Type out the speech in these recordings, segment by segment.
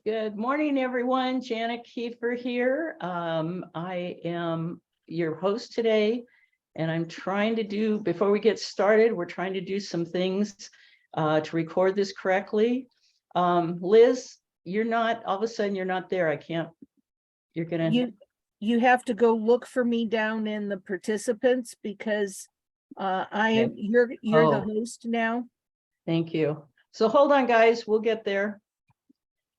Good morning, everyone. Janet Kiefer here. I am your host today, and I'm trying to do, before we get started, we're trying to do some things to record this correctly. Liz, you're not, all of a sudden, you're not there. I can't, you're gonna. You have to go look for me down in the participants because you're the host now. Thank you. So hold on, guys, we'll get there.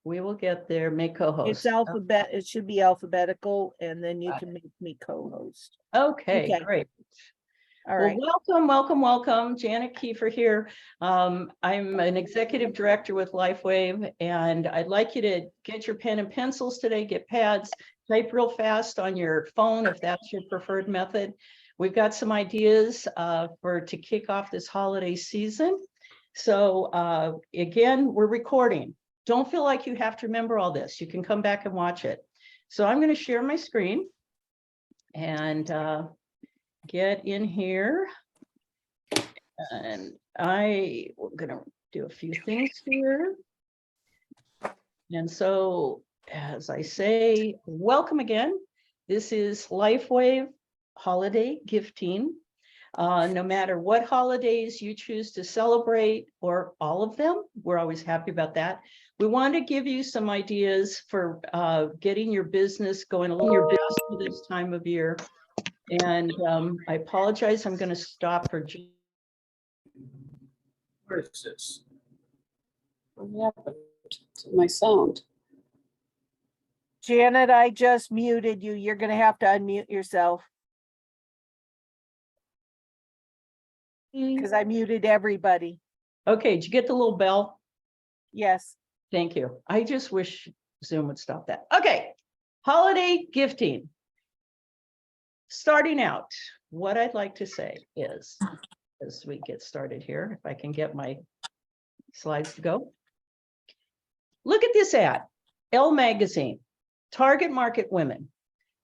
We will get there. Make co-host. It should be alphabetical, and then you can make me co-host. Okay, great. All right. Well, welcome. Janet Kiefer here. I'm an executive director with LifeWave, and I'd like you to get your pen and pencils today, get pads, type real fast on your phone if that's your preferred method. We've got some ideas to kick off this holiday season. So again, we're recording. Don't feel like you have to remember all this. You can come back and watch it. So I'm going to share my screen and get in here. And I'm going to do a few things here. And so, as I say, welcome again. This is LifeWave Holiday Gifting. No matter what holidays you choose to celebrate, or all of them, we're always happy about that. We want to give you some ideas for getting your business going a little bit for this time of year. And I apologize, I'm going to stop for. Where is this? What happened to my sound? Janet, I just muted you. You're going to have to unmute yourself. Because I muted everybody. Okay, did you get the little bell? Yes. Thank you. I just wish Zoom would stop that. Okay, holiday gifting. Starting out, what I'd like to say is, as we get started here, if I can get my slides to go. Look at this ad, Elle Magazine, Target Market Women.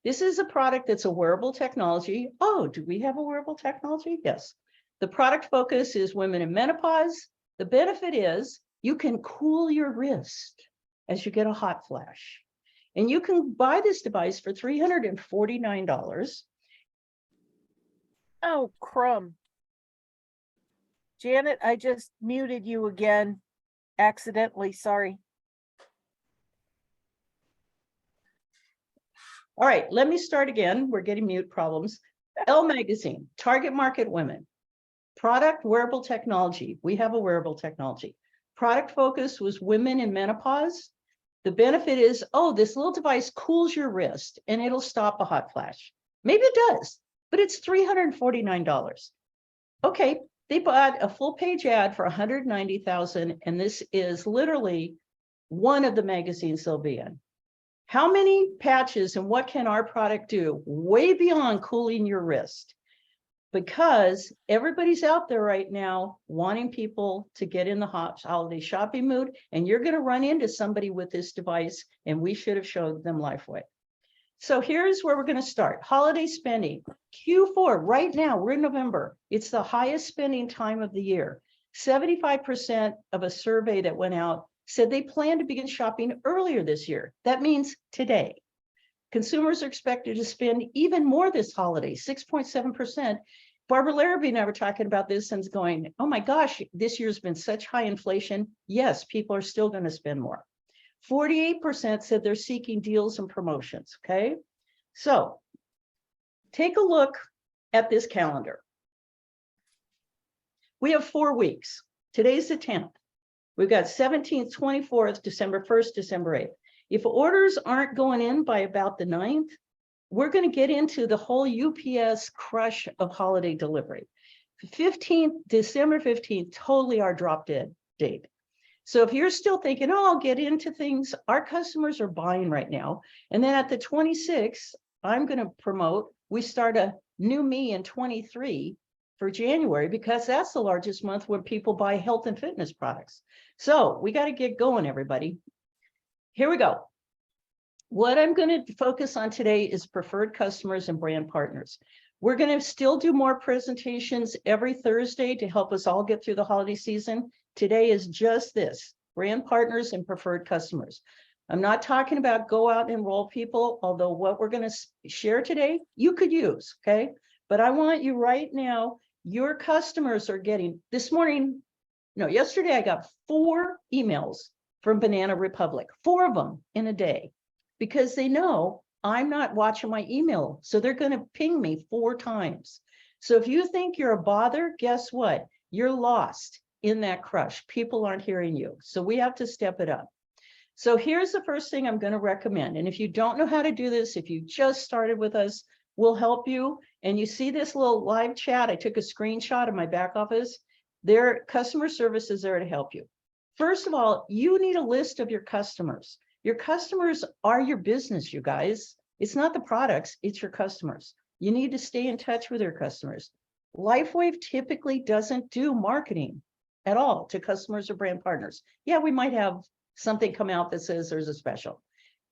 This is a product that's a wearable technology. Oh, do we have a wearable technology? Yes. The product focus is women in menopause. The benefit is you can cool your wrist as you get a hot flash. And you can buy this device for $349. Oh, crumb. Janet, I just muted you again. Accidentally, sorry. All right, let me start again. We're getting mute problems. Elle Magazine, Target Market Women. Product wearable technology. We have a wearable technology. Product focus was women in menopause. The benefit is, oh, this little device cools your wrist and it'll stop a hot flash. Maybe it does, but it's $349. Okay, they bought a full page ad for $190,000, and this is literally one of the magazines they'll be in. How many patches and what can our product do way beyond cooling your wrist? Because everybody's out there right now wanting people to get in the holiday shopping mood, and you're going to run into somebody with this device, and we should have showed them LifeWave. So here's where we're going to start. Holiday spending. Q4, right now, we're in November. It's the highest spending time of the year. 75% of a survey that went out said they plan to begin shopping earlier this year. That means today. Consumers are expected to spend even more this holiday, 6.7%. Barbara Larrabee and I were talking about this and going, oh my gosh, this year's been such high inflation. Yes, people are still going to spend more. 48% said they're seeking deals and promotions, okay? So take a look at this calendar. We have 4 weeks. Today's the 10th. We've got 17th, 24th, December 1st, December 8th. If orders aren't going in by about the 9th, we're going to get into the whole UPS crush of holiday delivery. 15th, December 15th, totally our drop dead date. So if you're still thinking, oh, I'll get into things, our customers are buying right now. And then at the 26th, I'm going to promote, we start a new me in 23 for January, because that's the largest month when people buy health and fitness products. So we got to get going, everybody. Here we go. What I'm going to focus on today is preferred customers and brand partners. We're going to still do more presentations every Thursday to help us all get through the holiday season. Today is just this, brand partners and preferred customers. I'm not talking about go out and enroll people, although what we're going to share today, you could use, okay? But I want you right now, your customers are getting, yesterday I got 4 emails from Banana Republic, 4 of them in a day, because they know I'm not watching my email. So they're going to ping me 4 times. So if you think you're a bother, guess what? You're lost in that crush. People aren't hearing you. So we have to step it up. So here's the first thing I'm going to recommend. And if you don't know how to do this, if you just started with us, we'll help you. And you see this little live chat. I took a screenshot of my back office. Their customer service is there to help you. First of all, you need a list of your customers. Your customers are your business, you guys. It's not the products, it's your customers. You need to stay in touch with your customers. LifeWave typically doesn't do marketing at all to customers or brand partners. Yeah, we might have something come out that says there's a special.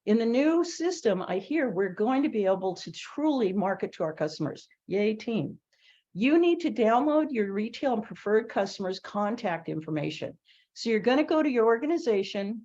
In the new system, I hear we're going to be able to truly market to our customers. Yay, team. You need to download your retail and preferred customers' contact information. So you're going to go to your organization.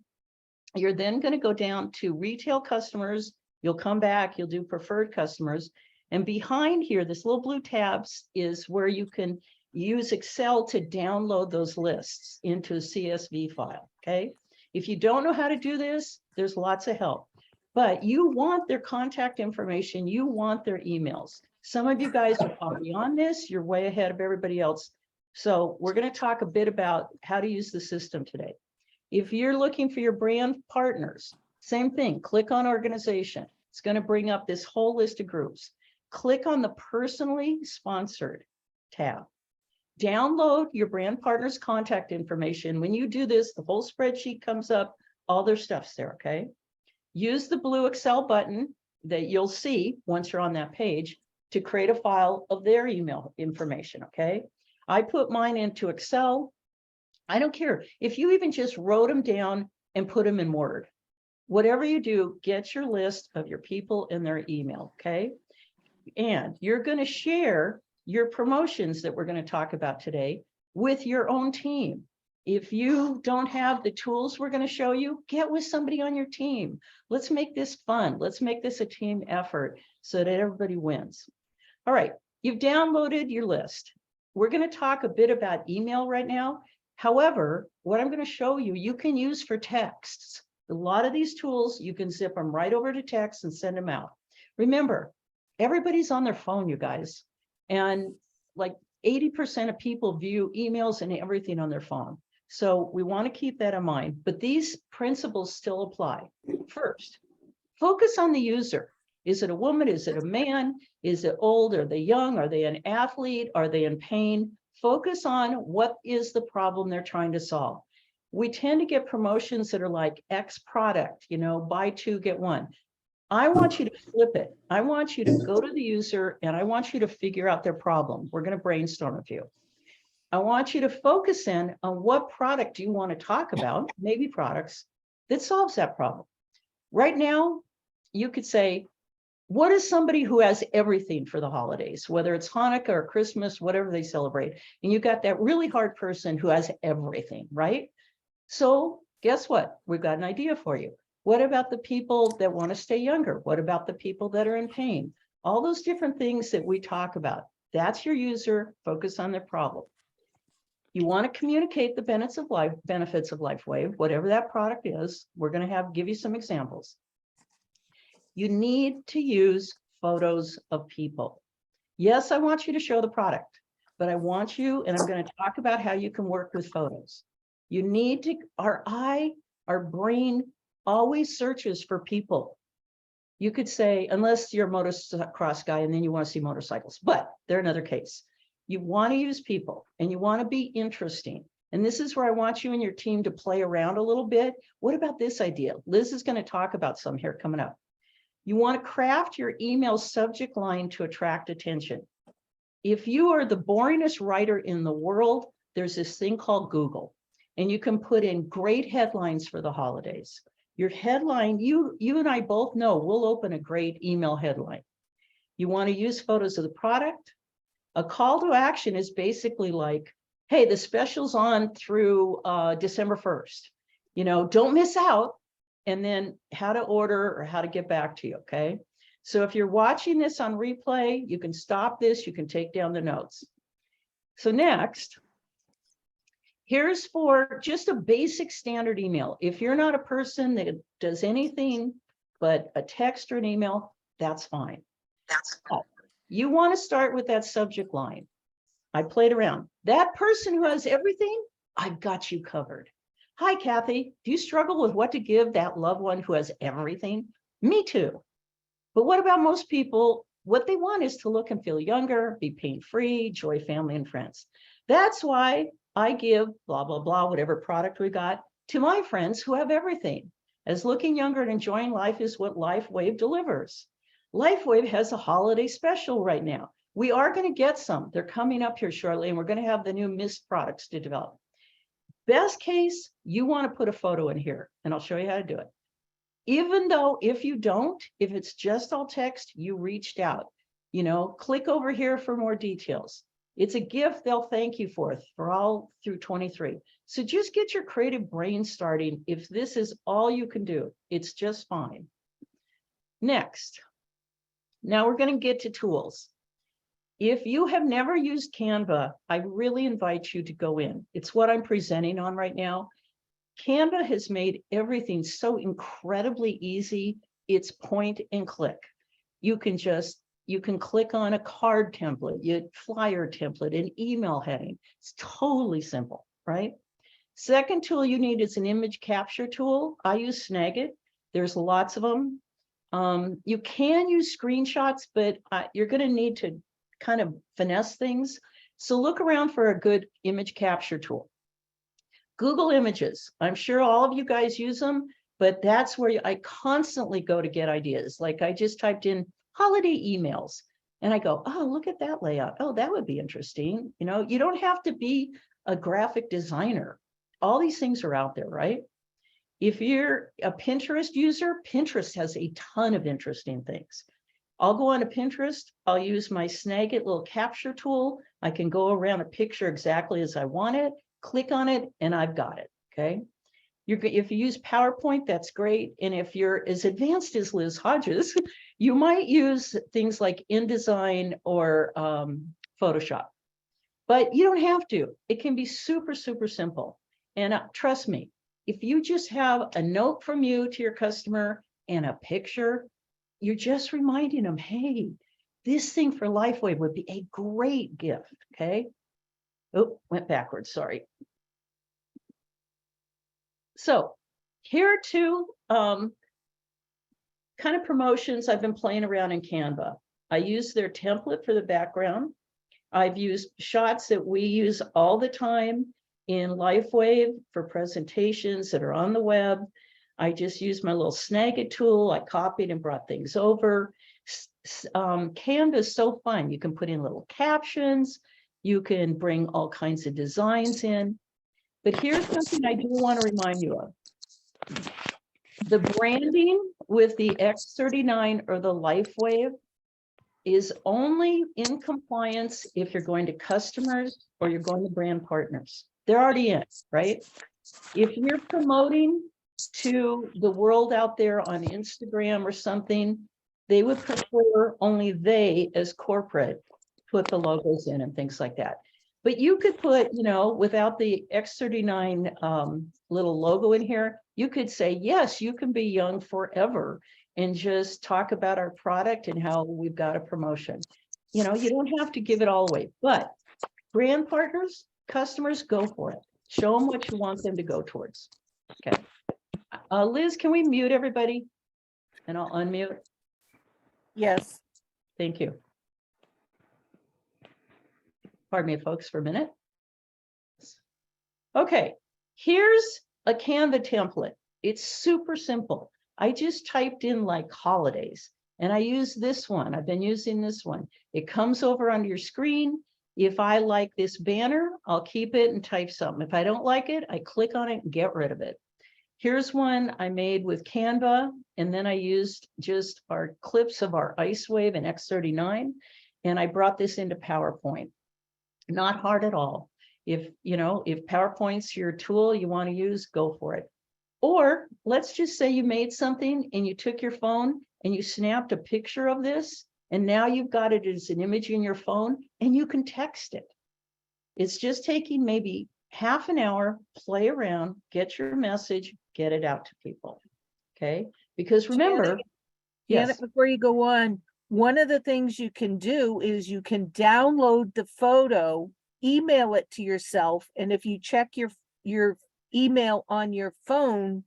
You're then going to go down to retail customers. You'll come back, you'll do preferred customers. And behind here, this little blue tabs is where you can use Excel to download those lists into a CSV file, okay? If you don't know how to do this, there's lots of help. But you want their contact information, you want their emails. Some of you guys are probably on this, you're way ahead of everybody else. So we're going to talk a bit about how to use the system today. If you're looking for your brand partners, same thing, click on organization. It's going to bring up this whole list of groups. Click on the personally sponsored tab. Download your brand partner's contact information. When you do this, the whole spreadsheet comes up, all their stuff's there, okay? Use the blue Excel button that you'll see once you're on that page to create a file of their email information, okay? I put mine into Excel. I don't care if you even just wrote them down and put them in Word. Whatever you do, get your list of your people and their email, okay? And you're going to share your promotions that we're going to talk about today with your own team. If you don't have the tools we're going to show you, get with somebody on your team. Let's make this fun. Let's make this a team effort so that everybody wins. All right, you've downloaded your list. We're going to talk a bit about email right now. However, what I'm going to show you, you can use for texts. A lot of these tools, you can zip them right over to text and send them out. Remember, everybody's on their phone, you guys. And like 80% of people view emails and everything on their phone. So we want to keep that in mind. But these principles still apply. First, focus on the user. Is it a woman? Is it a man? Is it old? Are they young? Are they an athlete? Are they in pain? Focus on what is the problem they're trying to solve. We tend to get promotions that are like X product, you know, buy 2, get 1. I want you to flip it. I want you to go to the user and I want you to figure out their problem. We're going to brainstorm a few. I want you to focus in on what product do you want to talk about, maybe products that solves that problem. Right now, you could say, what is somebody who has everything for the holidays, whether it's Hanukkah or Christmas, whatever they celebrate, and you got that really hard person who has everything, right? So guess what? We've got an idea for you. What about the people that want to stay younger? What about the people that are in pain? All those different things that we talk about. That's your user. Focus on their problem. You want to communicate the benefits of LifeWave, whatever that product is. We're going to give you some examples. You need to use photos of people. Yes, I want you to show the product, but I want you, and I'm going to talk about how you can work with photos. You need to, our brain always searches for people. You could say, unless you're a motocross guy and then you want to see motorcycles, but they're another case. You want to use people and you want to be interesting. And this is where I want you and your team to play around a little bit. What about this idea? Liz is going to talk about some here coming up. You want to craft your email subject line to attract attention. If you are the boringest writer in the world, there's this thing called Google, and you can put in great headlines for the holidays. Your headline, you and I both know we'll open a great email headline. You want to use photos of the product. A call to action is basically like, hey, the special's on through December 1st. You know, don't miss out. and then how to order or how to get back to you, okay? So if you're watching this on replay, you can stop this, you can take down the notes. So next, here's for just a basic standard email. If you're not a person that does anything but a text or an email, that's fine. You want to start with that subject line. I played around. That person who has everything, I've got you covered. Hi, Kathy. Do you struggle with what to give that loved one who has everything? Me too. But what about most people? What they want is to look and feel younger, be pain-free, enjoy family and friends. That's why I give blah, blah, blah, whatever product we got to my friends who have everything, as looking younger and enjoying life is what LifeWave delivers. LifeWave has a holiday special right now. We are going to get some. They're coming up here shortly, and we're going to have the new mist products to develop. Best case, you want to put a photo in here, and I'll show you how to do it. Even though if you don't, if it's just all text, you reached out, you know, click over here for more details. It's a gift they'll thank you for all through 23. So just get your creative brain starting. If this is all you can do, it's just fine. Next, now we're going to get to tools. If you have never used Canva, I really invite you to go in. It's what I'm presenting on right now. Canva has made everything so incredibly easy. It's point and click. You can click on a card template, a flyer template, an email heading. It's totally simple, right? Second tool you need is an image capture tool. I use Snagit. There's lots of them. You can use screenshots, but you're going to need to kind of finesse things. So look around for a good image capture tool. Google Images. I'm sure all of you guys use them, but that's where I constantly go to get ideas. Like I just typed in holiday emails and I go, oh, look at that layout. Oh, that would be interesting. You know, you don't have to be a graphic designer. All these things are out there, right? If you're a Pinterest user, Pinterest has a ton of interesting things. I'll go on to Pinterest. I'll use my Snagit little capture tool. I can go around a picture exactly as I want it, click on it, and I've got it, okay? If you use PowerPoint, that's great. And if you're as advanced as Liz Hodges, you might use things like InDesign or Photoshop. But you don't have to. It can be super, super simple. And trust me, if you just have a note from you to your customer and a picture, you're just reminding them, hey, this thing for LifeWave would be a great gift, okay? Oh, went backwards, sorry. So here are two kind of promotions I've been playing around in Canva. I use their template for the background. I've used shots that we use all the time in LifeWave for presentations that are on the web. I just used my little Snagit tool. I copied and brought things over. Canva is so fun. You can put in little captions. You can bring all kinds of designs in. But here's something I do want to remind you of. The branding with the X39 or the LifeWave is only in compliance if you're going to customers or you're going to brand partners. They're already in, right? If you're promoting to the world out there on Instagram or something, they would prefer only they as corporate put the logos in and things like that. But you could put, you know, without the X39 little logo in here, you could say, yes, you can be young forever and just talk about our product and how we've got a promotion. You know, you don't have to give it all away, but brand partners, customers, go for it. Show them what you want them to go towards. Okay. Liz, can we mute everybody? And I'll unmute. Yes. Thank you. Pardon me, folks, for a minute. Okay, here's a Canva template. It's super simple. I just typed in like holidays and I use this one. I've been using this one. It comes over on your screen. If I like this banner, I'll keep it and type something. If I don't like it, I click on it and get rid of it. Here's one I made with Canva, and then I used just our clips of our IceWave and X39, and I brought this into PowerPoint. Not hard at all. If PowerPoint's your tool you want to use, go for it. Or let's just say you made something and you took your phone and you snapped a picture of this, and now you've got it as an image in your phone and you can text it. It's just taking maybe half an hour, play around, get your message, get it out to people. Okay? Because remember, Janet, yes, before you go on, one of the things you can do is you can download the photo, email it to yourself, and if you check your email on your phone,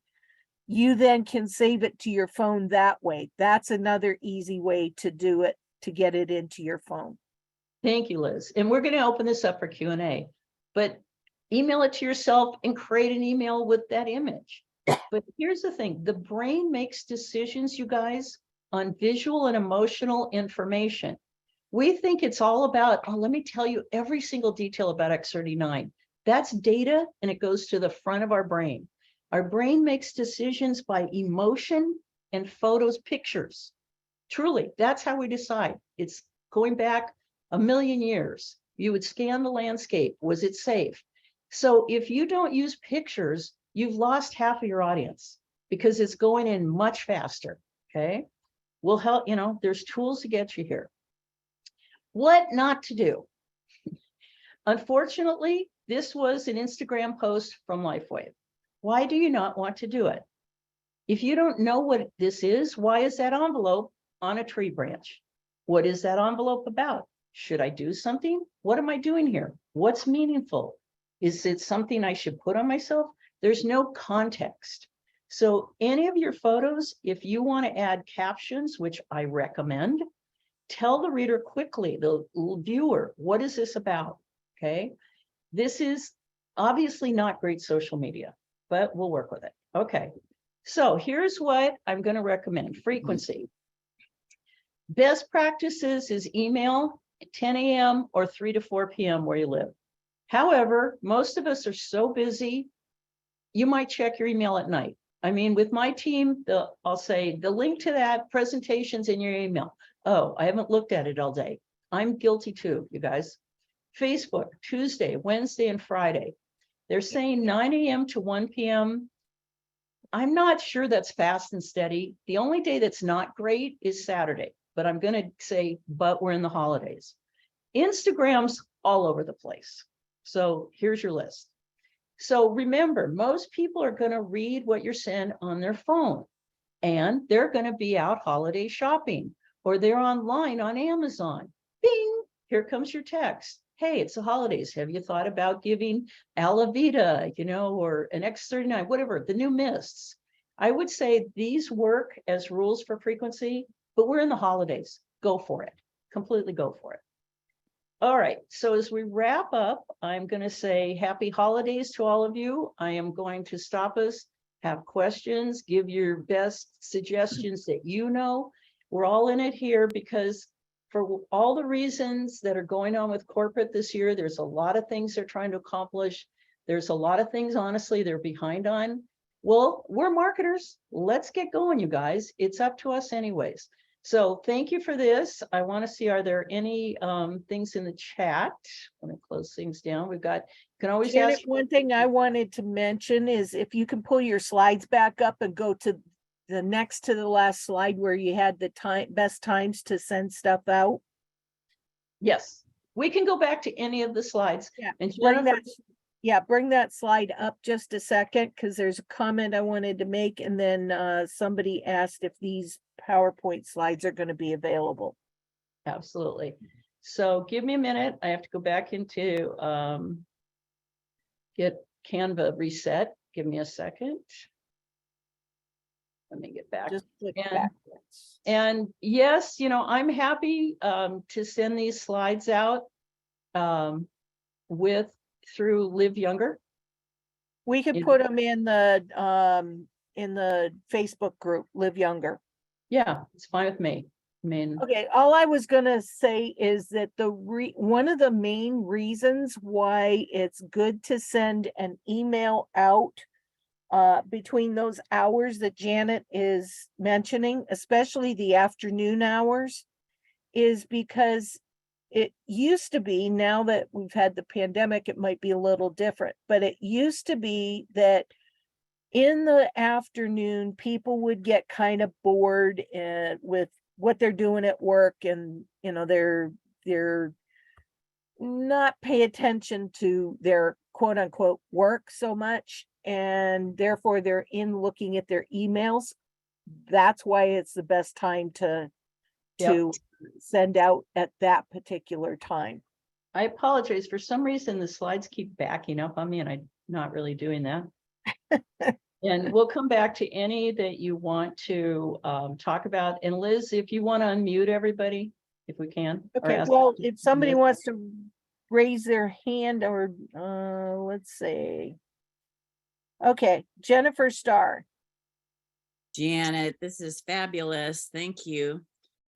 you then can save it to your phone that way. That's another easy way to do it, to get it into your phone. thank you, Liz. And we're going to open this up for Q&A, but email it to yourself and create an email with that image. But here's the thing, the brain makes decisions, you guys, on visual and emotional information. We think it's all about, oh, let me tell you every single detail about X39. That's data, and it goes to the front of our brain. Our brain makes decisions by emotion and photos, pictures. Truly, that's how we decide. It's going back a million years. You would scan the landscape. Was it safe? So if you don't use pictures, you've lost half of your audience because it's going in much faster. Okay. We'll help, there's tools to get you here. What not to do. Unfortunately, this was an Instagram post from LifeWave. Why do you not want to do it? If you don't know what this is, why is that envelope on a tree branch? What is that envelope about? Should I do something? What am I doing here? What's meaningful? Is it something I should put on myself? There's no context. So any of your photos, if you want to add captions, which I recommend, tell the reader quickly, the viewer, what is this about? Okay. This is obviously not great social media, but we'll work with it. Okay. So here's what I'm going to recommend. Frequency. Best practices is email at 10 a.m. or 3 to 4 p.m. where you live. However, most of us are so busy, you might check your email at night. I mean, with my team, I'll say the link to that presentation's in your email. Oh, I haven't looked at it all day. I'm guilty too, you guys. Facebook, Tuesday, Wednesday, and Friday. They're saying 9 a.m. to 1 p.m. I'm not sure that's fast and steady. The only day that's not great is Saturday, but I'm going to say, but we're in the holidays. Instagram's all over the place. So here's your list. So remember, most people are going to read what you're saying on their phone, and they're going to be out holiday shopping, or they're online on Amazon. Bing, here comes your text. Hey, it's the holidays. Have you thought about giving Alavita, or an X39, whatever, the new mists? I would say these work as rules for frequency, but we're in the holidays. Go for it. Completely go for it. All right, so as we wrap up, I'm going to say happy holidays to all of you. I am going to stop us, have questions, give your best suggestions that We're all in it here because for all the reasons that are going on with corporate this year, there's a lot of things they're trying to accomplish. There's a lot of things, honestly, they're behind on. Well, we're marketers. Let's get going, you guys. It's up to us anyways. So thank you for this. I want to see, are there any things in the chat? Let me close things down. We've got, you can always Janet, ask. one thing I wanted to mention is if you can pull your slides back up and go to the next to the last slide where you had the best times to send stuff out. Yes, we can go back to any of the slides. Yeah, And bring that slide up just a second, because there's a comment I wanted to make, and then somebody asked if these PowerPoint slides are going to be available. Absolutely. So give me a minute. I have to go back into get Canva reset. Give me a second. Let me get back. Just click and, backwards. And yes, I'm happy to send these slides out through Live Younger. We could put them in the Facebook group, Live Younger. Yeah, it's fine with me. I mean, okay, all I was gonna say is that one of the main reasons why it's good to send an email out between those hours that Janet is mentioning, especially the afternoon hours, is because it used to be, now that we've had the pandemic, it might be a little different, but it used to be that in the afternoon, people would get kind of bored with what they're doing at work, and they're not pay attention to their quote unquote work so much, and therefore they're in looking at their emails. That's why it's the best time to Yep. send out at that particular time. I apologize. For some reason, the slides keep backing up on me and I'm not really doing that. And we'll come back to any that you want to talk about. And Liz, if you want to unmute everybody, if we can. or Okay, ask well, them to if somebody unmute. wants to raise their hand, or let's see. Okay, Jennifer Starr. Janet, this is fabulous. Thank you.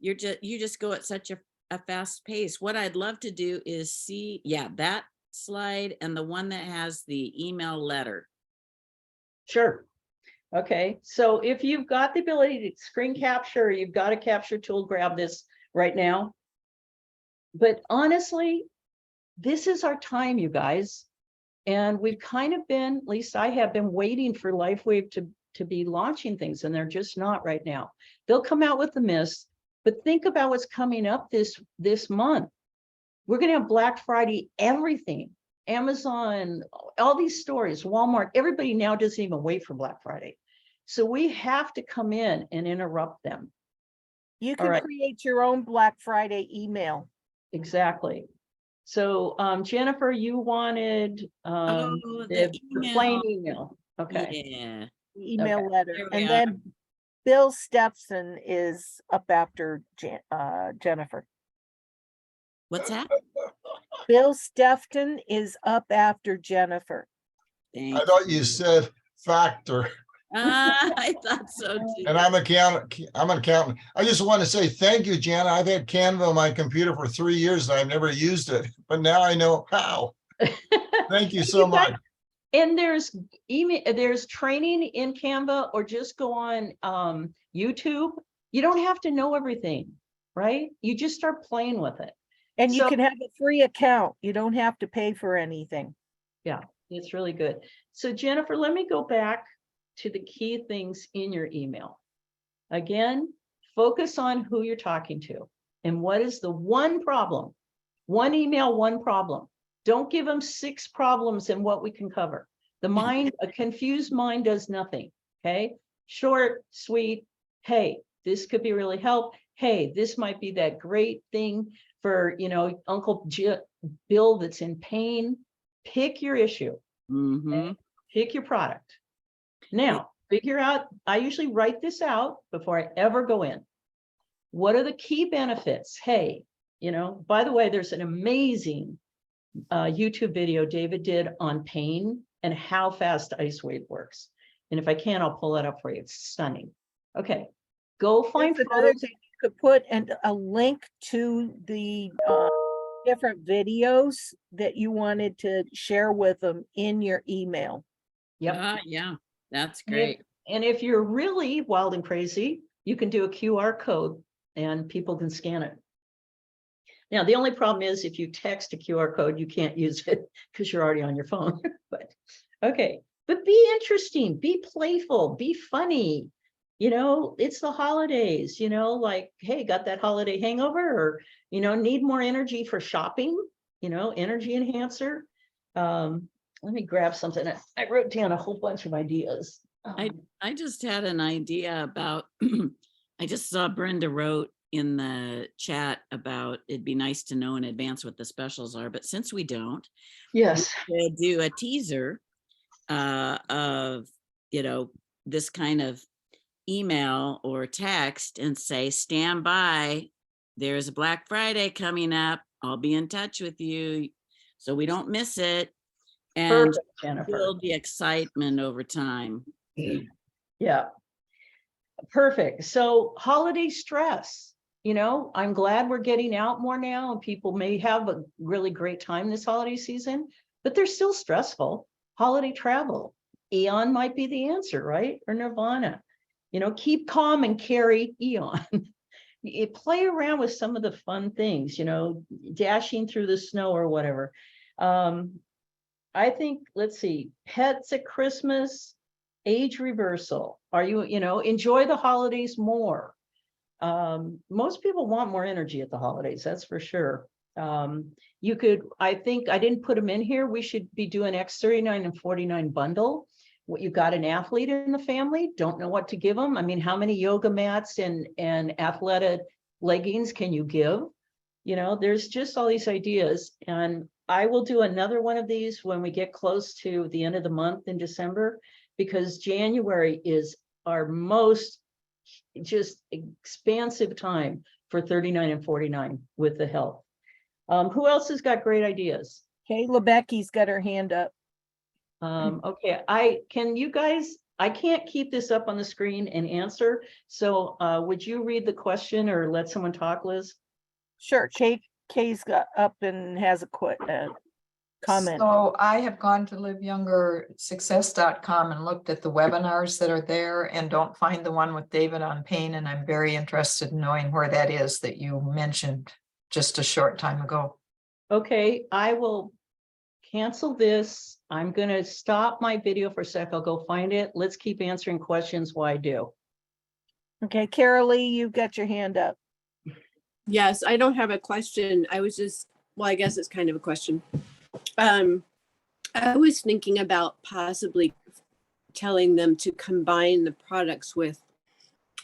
You just go at such a fast pace. What I'd love to do is see, yeah, that slide and the one that has the email letter. Sure. Okay, so if you've got the ability to screen capture, you've got a capture tool, grab this right now. But honestly, this is our time, you guys. And we've kind of been, at least I have been waiting for LifeWave to be launching things, and they're just not right now. They'll come out with the mist, but think about what's coming up this month. We're going to have Black Friday, everything. Amazon, all these stores, Walmart, everybody now doesn't even wait for Black Friday. So we have to come in and interrupt them. You can right. create your own Black Friday email. Exactly. So Jennifer, you wanted the plain email. Okay. Yeah. Email Okay. letter. There we And are. then Bill Stepson is up after Jennifer. What's that? Bill Stefton is up after Jennifer. Thank I thought you said factor, I thought so too. and I'm an accountant. I just want to say thank you, Jana. I've had Canva on my computer for 3 years and I've never used it, but now I know how. Thank you so much. And there's there's training in Canva, or just go on YouTube. You don't have to know everything, right? You just start playing with it. And you So- can have a free account. You don't have to pay for anything. Yeah, it's really good. So Jennifer, let me go back to the key things in your email. Again, focus on who you're talking to and what is the one problem. One email, one problem. Don't give them 6 problems and what we can cover. The mind, a confused mind does nothing. Okay, short, sweet. Hey, this could be really help. Hey, this might be that great thing for, Uncle Bill that's in pain. Pick your issue. Mhm. Pick your product. Now, figure out, I usually write this out before I ever go in. What are the key benefits? Hey, by the way, there's an amazing YouTube video David did on pain and how fast IceWave works. And if I can, I'll pull that up for you. It's stunning. Okay, go find That's another photos. thing. You could put a link to the different videos that you wanted to share with them in your email. Yep. Yeah, that's And great. if you're really wild and crazy, you can do a QR code and people can scan it. Now, the only problem is if you text a QR code, you can't use it because you're already on your phone. But okay, but be interesting, be playful, be funny. It's the holidays, like, hey, got that holiday hangover, or, need more energy for shopping, energy enhancer. Let me grab something. I wrote down a whole bunch of ideas. I just had an idea about, I just saw Brenda wrote in the chat about it'd be nice to know in advance what the specials are, but since we don't, Yes. we could do a teaser of, this kind of email or text and say, stand by, there's a Black Friday coming up. I'll be in touch with you so we don't miss it. And Perfect, Jennifer. build the excitement over time. Yeah. Perfect. So holiday stress, I'm glad we're getting out more now and people may have a really great time this holiday season, but they're still stressful. Holiday travel, Eon might be the answer, right? Or Nirvana, keep calm and carry Eon. You play around with some of the fun things, dashing through the snow or whatever. I think, let's see, pets at Christmas. age reversal. Are you, enjoy the holidays more. Most people want more energy at the holidays, that's for sure. You could, I think, I didn't put them in here. We should be doing X39 and 49 bundle. What, you got an athlete in the family, don't know what to give them. I mean, how many yoga mats and athletic leggings can you give? There's just all these ideas. And I will do another one of these when we get close to the end of the month in December, because January is our most just expansive time for 39 and 49 with the health. Who else has got great ideas? Okay, Lebecky's got her hand up. Okay, I can't keep this up on the screen and answer. So would you read the question or let someone talk, Liz? Sure, Kay's got up and has a comment. So I have gone to liveyoungersuccess.com and looked at the webinars that are there and don't find the one with David on pain. And I'm very interested in knowing where that is that you mentioned just a short time ago. Okay, I will cancel this. I'm going to stop my video for a sec. I'll go find it. Let's keep answering questions while I do. Okay, Carolee, you've got your hand up. Yes, I don't have a question. I was just, well, I guess it's kind of a question. I was thinking about possibly telling them to combine the products with,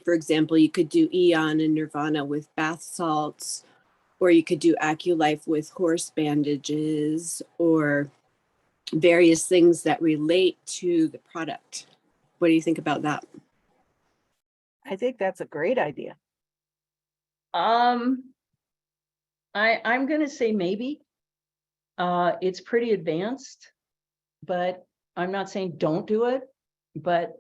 for example, you could do Eon and Nirvana with bath salts, or you could do AccuLife with horse bandages, or various things that relate to the product. What do you think about that? I think that's a great idea. I'm going to say maybe. It's pretty advanced, but I'm not saying don't do it. But,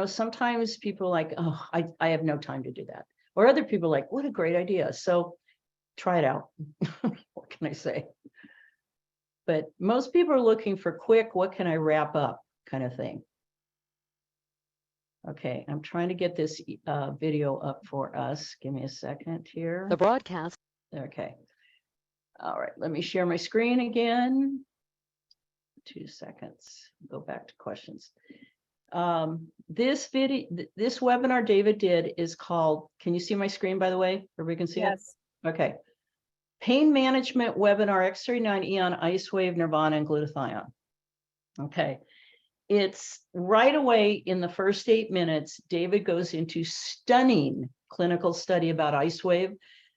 sometimes people are like, oh, I have no time to do that. Or other people are like, what a great idea. So try it out. What can I say? But most people are looking for quick, what can I wrap up kind of thing. Okay, I'm trying to get this video up for us. Give me a second here. The broadcast. Okay. All right, let me share my screen again. 2 seconds. Go back to questions. This webinar David did is called, can you see my screen, by the way? Everybody can see it? Okay. Pain Management Webinar X39 Eon Ice Wave Nirvana and Glutathione. Okay. It's right away in the first 8 minutes, David goes into stunning clinical study about Ice Wave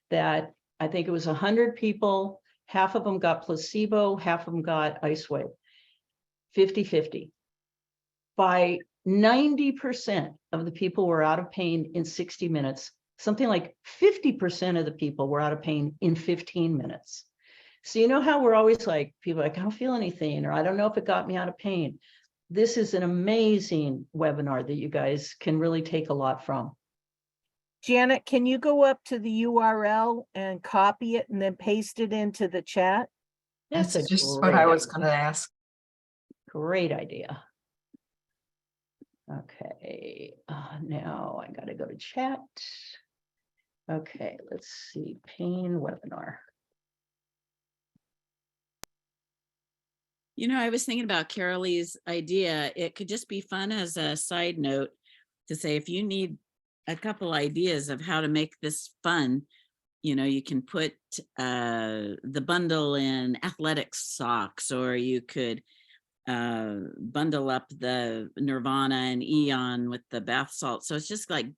that I think it was 100 people, half of them got placebo, half of them got Ice Wave, 50-50. By 90% of the people were out of pain in 60 minutes. Something like 50% of the people were out of pain in 15 minutes. So you know how we're always like, people are like, I don't feel anything, or I don't know if it got me out of pain. This is an amazing webinar that you guys can really take a lot from. Janet, can you go up to the URL and copy it and then paste it into the chat? That's That's a just what great I was idea. going to ask. Great idea. Okay, now I got to go to chat. Okay, let's see, pain webinar. I was thinking about Carolee's idea. It could just be fun as a side note to say, if you need a couple ideas of how to make this fun, you can put the bundle in athletic socks, or you could bundle up the Nirvana and Eon with the bath salt. So it's just like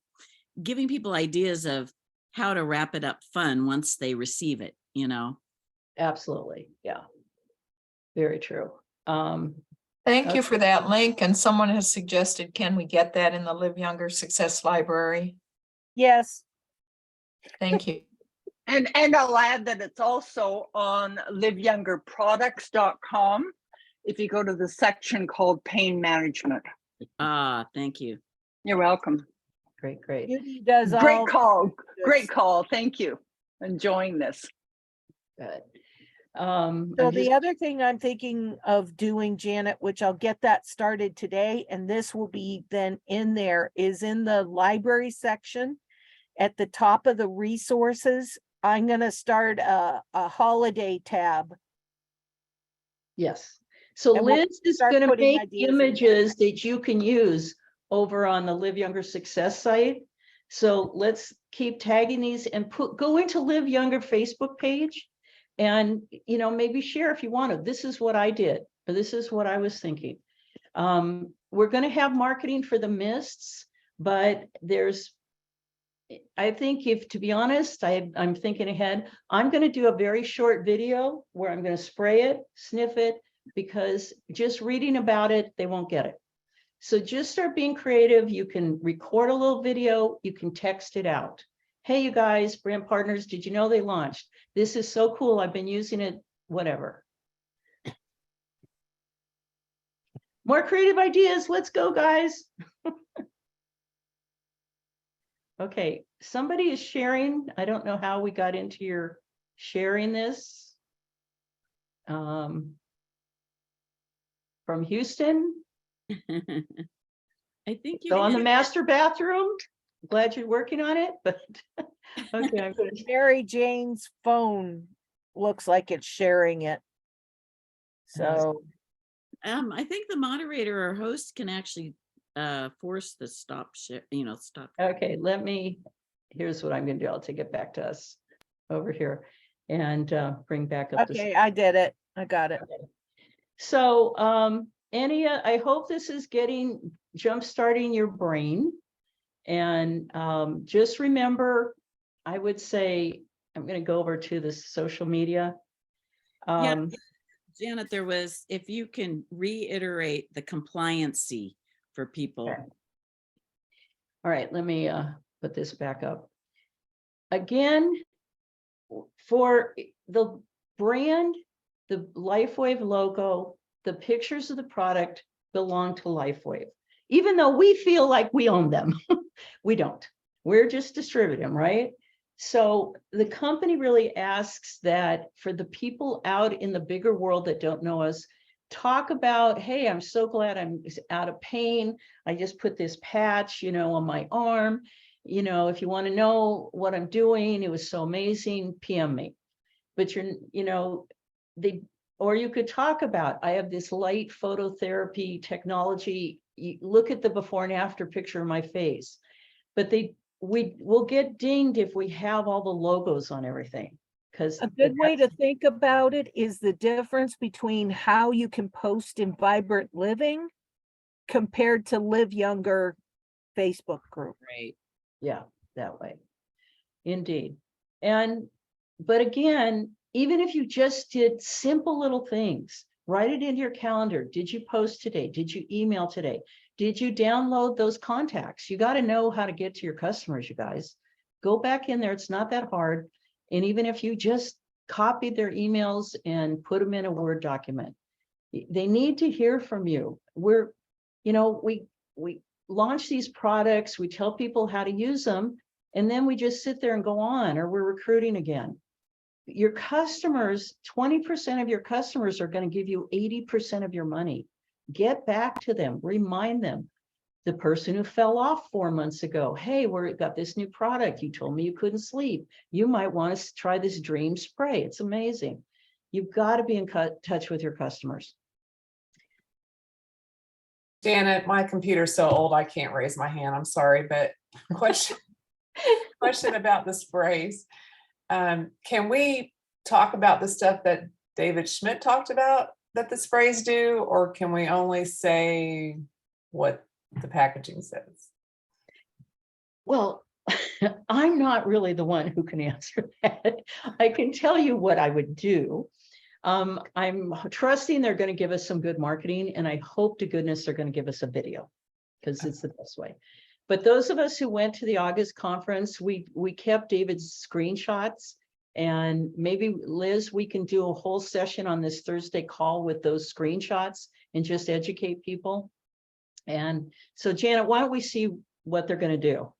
giving people ideas of how to wrap it up fun once they receive it, Absolutely, yeah. Very true. Thank you for that link. And someone has suggested, can we get that in the Live Younger Success Library? Yes. Thank you. And I'll add that it's also on liveyoungerproducts.com if you go to the section called pain management. Thank you. You're welcome. Great, great. Judy does Great all. call. Great call. Thank you. Enjoying this. Good. So I'm the just- other thing I'm thinking of doing, Janet, which I'll get that started today, and this will be then in there, is in the library section at the top of the resources. I'm going to start a holiday tab. Yes. So And we'll Liz is start going to putting make ideas in there. images that you can use over on the Live Younger Success site. So let's keep tagging these and go into Live Younger Facebook page and, maybe share if you want to. This is what I did, or this is what I was thinking. We're going to have marketing for the mists, but I think to be honest, I'm thinking ahead. I'm going to do a very short video where I'm going to spray it, sniff it, because just reading about it, they won't get it. So just start being creative. You can record a little video. You can text it out. Hey, you guys, brand partners, did you know they launched? This is so cool. I've been using it, whatever. More creative ideas. Let's go, guys. Okay, somebody is sharing. I don't know how we got into your sharing this. From Houston. I think you So on the can- master bathroom. Glad you're working on it, but okay, I'm going to. Mary Jane's phone looks like it's sharing it. So, I think the moderator or host can actually force the stop share, stop. Okay, here's what I'm going to do. I'll take it back to us over here and bring back up. okay, I did it. I got it. So, I hope this is jump starting your brain. And just remember, I would say, I'm going to go over to the social media. Yeah, Janet, if you can reiterate the compliancy for people. Okay. All right, let me put this back up. Again, for the brand, the LifeWave logo, the pictures of the product belong to LifeWave. Even though we feel like we own them, we don't. We're just distributing them, right? So the company really asks that for the people out in the bigger world that don't know us, talk about, hey, I'm so glad I'm out of pain. I just put this patch, on my arm. If you want to know what I'm doing, it was so amazing, PM me. But or you could talk about, I have this light phototherapy technology. You look at the before and after picture of my face, but we will get dinged if we have all the logos on everything. Because A good way to think about it is the difference between how you can post in Vibrant Living compared to Live Younger Facebook group. Right. Yeah, that way. Indeed. But again, even if you just did simple little things, write it into your calendar. Did you post today? Did you email today? Did you download those contacts? You got to know how to get to your customers, you guys. Go back in there. It's not that hard. And even if you just copied their emails and put them in a Word document, they need to hear from you. We launch these products, we tell people how to use them, and then we just sit there and go on, or we're recruiting again. Your customers, 20% of your customers are going to give you 80% of your money. Get back to them, remind them. The person who fell off 4 months ago, hey, we got this new product. You told me you couldn't sleep. You might want to try this dream spray. It's amazing. You've got to be in touch with your customers. Janet, my computer's so old I can't raise my hand. I'm sorry, but question about the sprays. Can we talk about the stuff that David Schmidt talked about that the sprays do, or can we only say what the packaging says? Well, I'm not really the one who can answer that. I can tell you what I would do. I'm trusting they're going to give us some good marketing, and I hope to goodness they're going to give us a video, because it's the best way. But those of us who went to the August conference, we kept David's screenshots, and maybe Liz, we can do a whole session on this Thursday call with those screenshots and just educate people. And so Janet, why don't we see what they're going to do?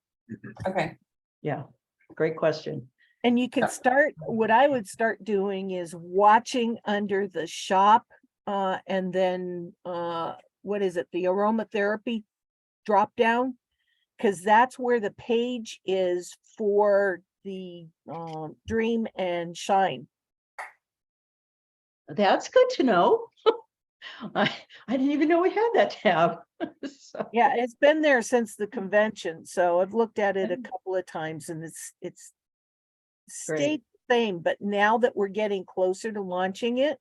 Okay. Yeah, great question. And you can start, what I would start doing is watching under the shop, and then what is it? The aromatherapy drop down, because that's where the page is for the Dream and Shine. That's good to know. I didn't even know we had that tab. So, Yeah, it's been there since the convention, so I've looked at it a Mm. couple of times and it's Great. stayed the same, but now that we're getting closer to launching it,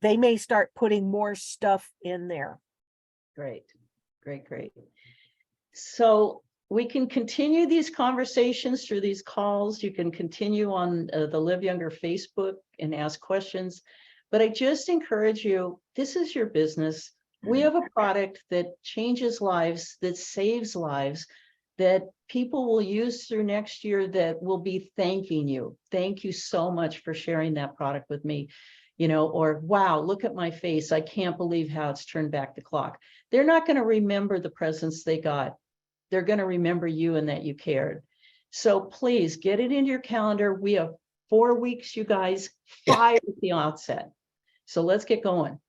they may start putting more stuff in there. Great, great, great. So we can continue these conversations through these calls. You can continue on the Live Younger Facebook and ask questions. But I just encourage you, this is your business. We have a product that changes lives, that saves lives, that people will use through next year that will be thanking you. Thank you so much for sharing that product with me. You know, or wow, look at my face. I can't believe how it's turned back the clock. They're not going to remember the presents they got. They're going to remember you and that you cared. So please get it into your calendar. We have 4 weeks, you guys, 5 at the outset. So let's get going.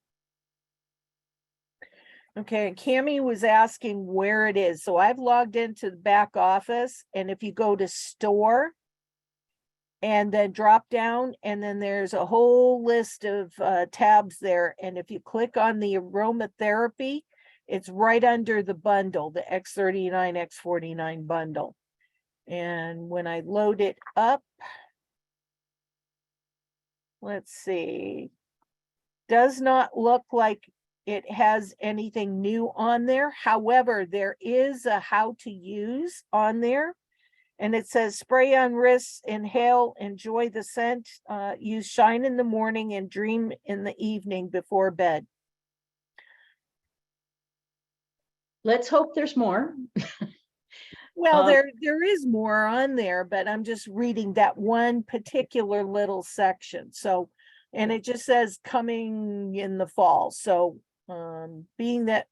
Okay, and Cammie was asking where it is. So I've logged into the back office, and if you go to store and then drop down, and then there's a whole list of tabs there. And if you click on the aromatherapy, it's right under the bundle, the X39, X49 bundle. And when I load it up, let's see, does not look like it has anything new on there. However, there is a how to use on there. And it says spray on wrists, inhale, enjoy the scent, use shine in the morning and dream in the evening before bed. Let's hope there's more. Well, Um, there is more on there, but I'm just reading that one particular little section. So, and it just says coming in the fall. So, being that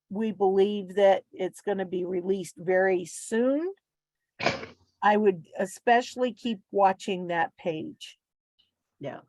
we believe that it's going to be released very soon, I would especially keep watching that page. Yeah.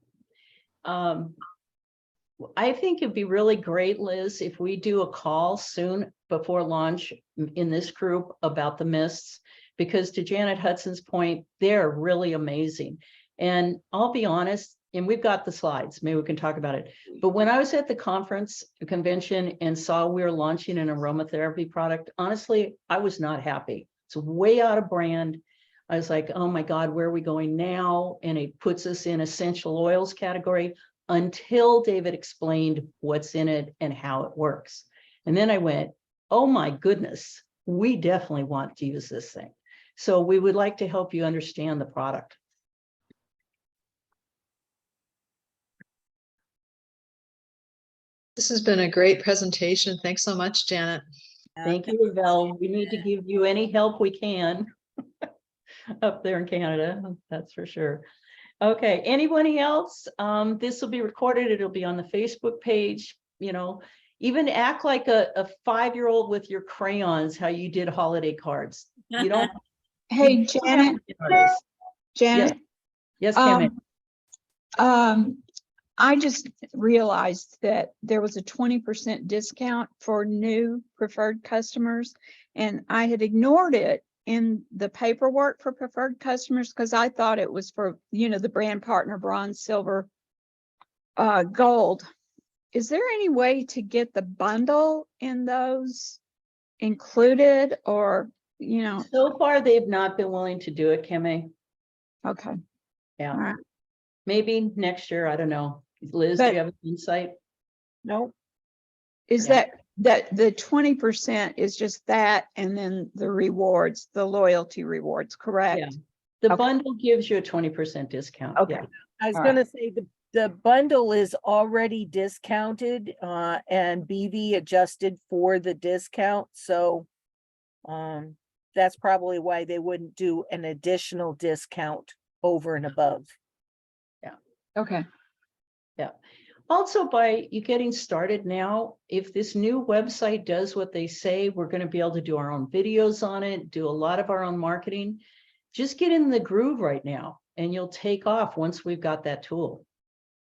I think it'd be really great, Liz, if we do a call soon before launch in this group about the mists, because to Janet Hudson's point, they're really amazing. And I'll be honest, and we've got the slides, maybe we can talk about it. But when I was at the conference, the convention, and saw we were launching an aromatherapy product, honestly, I was not happy. It's way out of brand. I was like, oh my God, where are we going now? And it puts us in essential oils category until David explained what's in it and how it works. And then I went, oh my goodness, we definitely want to use this thing. So we would like to help you understand the product. This has been a great presentation. Thanks so much, Janet. Thank you, Yvelle. We need to give you any help we can up there in Canada, that's for sure. Okay, anybody else? This will be recorded. It'll be on the Facebook page. You know, even act like a 5-year-old with your crayons, how you did holiday cards. You don't. Hey, you don't have Janet, to be an artist. Janet, Yes, Kim. I just realized that there was a 20% discount for new preferred customers, and I had ignored it in the paperwork for preferred customers because I thought it was for, you know, the brand partner, bronze, silver, gold. Is there any way to get the bundle in those included, or, you know? So far, they've not been willing to do it, Kimmy. Okay. Yeah. All right. Maybe next year. I don't know. Liz, do But- you have an insight? Nope. Is Yeah. that the 20% is just that, and then the rewards, the loyalty rewards, correct? Yeah. The Okay. bundle gives you a 20% discount. Okay. Yeah. I was All gonna say the bundle is already discounted, and BV adjusted for the discount, so that's probably why they wouldn't do an additional discount over and above. Okay. Also, by you getting started now, if this new website does what they say, we're going to be able to do our own videos on it, do a lot of our own marketing. Just get in the groove right now, and you'll take off once we've got that tool.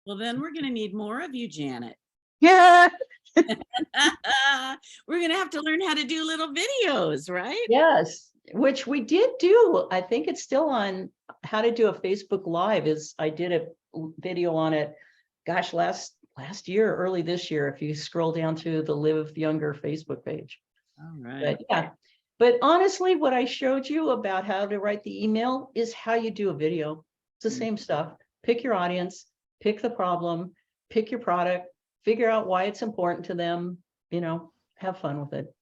Well, then we're going to need more of you, Janet. Yeah. We're going to have to learn how to do little videos, right? Yes, which we did do. I think it's still on how to do a Facebook Live. I did a video on it, gosh, last last year, early this year, if you scroll down to the Live Younger Facebook page. All right. But yeah, but honestly, what I showed you about how to write the email is how you do a video. It's the same stuff. Pick your audience, pick the problem, pick your product, figure out why it's important to them, you know, have fun with it.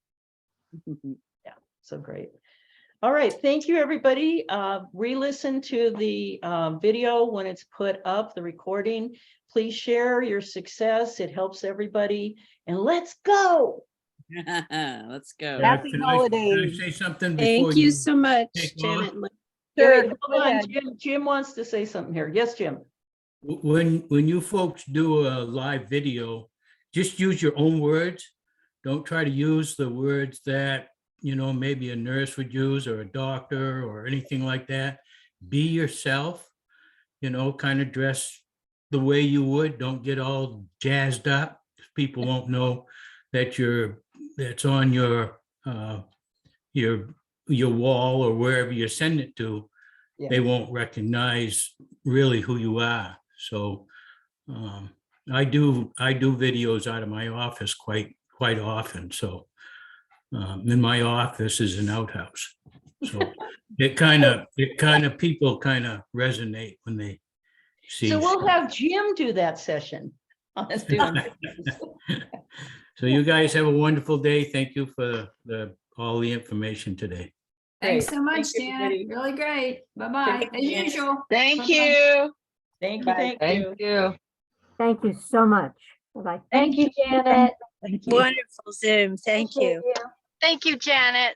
Yeah, so great. All right, thank you, everybody. Re-listen to the video when it's put up, the recording. Please share your success. It helps everybody. And let's go. Let's go. Happy Can I holidays. say something before Thank you so much, take off? Janet. and Lynn. Sure, Wait, go hold on, ahead. Jim wants to say something here. Yes, Jim. When you folks do a live video, just use your own words. Don't try to use the words that, you know, maybe a nurse would use or a doctor or anything like that. Be yourself, you know, kind of dress the way you would. Don't get all jazzed up. People won't know that that's on your wall or wherever you send it to. Yeah. They won't recognize really who you are. So I do videos out of my office quite often. So and my office is an outhouse. So it kind of people kind of resonate when they see. So we'll have Jim do that session. Let's do it. So you guys have a wonderful day. Thank you for all the information today. Thanks Great. so much, Thank you, Janet. everybody. Really great. Bye-bye, as Janet. usual. Thank Bye-bye. you. Thank you, Bye. thank you. Thank you. Thank you so much. Bye-bye. Thank you, Janet. Thank you. Wonderful Zoom. Thank you. Thank you, Janet.